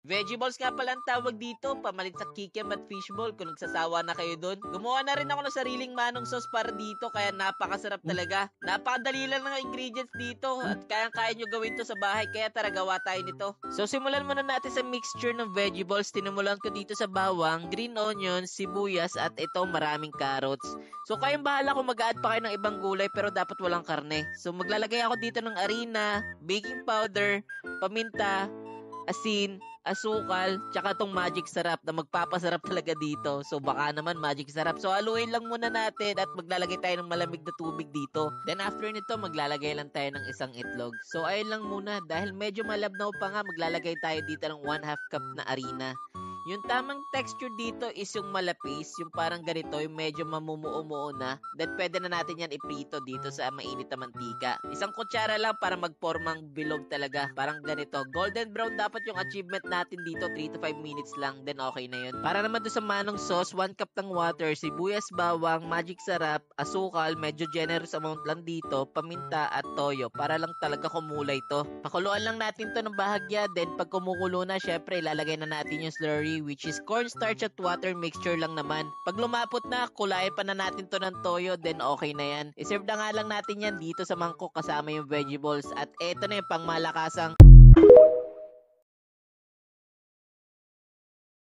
Vegetables nga pala ang tawag dito, pamalit sa kikiam at fishball kung nagsasawa na kayo dun. Gumawa na rin ako ng sariling manong sauce para dito kaya napakasarap talaga. Napakadali lang ng ingredients dito at kayang-kaya nyo gawin to sa bahay kaya tara gawa tayo nito. So simulan muna natin sa mixture ng vegetables. Tinumulan ko dito sa bawang, green onions, sibuyas at ito maraming carrots. So kayong bahala kung mag-add pa kayo ng ibang gulay pero dapat walang karne. So maglalagay ako dito ng harina, baking powder, paminta, asin, asukal, tsaka tong magic sarap na magpapasarap talaga dito. So baka naman magic sarap. So haluin lang muna natin at maglalagay tayo ng malamig na tubig dito. Then after nito maglalagay lang tayo ng isang itlog. So ayun lang muna dahil medyo malabnaw pa nga maglalagay tayo dito ng 1/2 cup na harina. Yung tamang texture dito is yung malapis, yung parang ganito, yung medyo mamumuo-muo na. Then pwede na natin yan iprito dito sa mainit na mantika. Isang kutsara lang para magpormang bilog talaga. Parang ganito. Golden brown dapat yung achievement natin dito, 3 to 5 minutes lang. Then okay na yun. Para naman doon sa manong sauce, 1 cup ng water, sibuyas, bawang, magic sarap, asukal, medyo generous amount lang dito, paminta at toyo. Para lang talaga kumulay to. Pakuluan lang natin to ng bahagya. Then pag kumukulo na, syempre ilalagay na natin yung slurry which is cornstarch at water mixture lang naman. Pag lumapot na, kulayan pa na natin to ng toyo, then okay na yan. I-serve na nga lang natin yan dito sa mangkok kasama yung vegetables at eto na yung pangmalakasang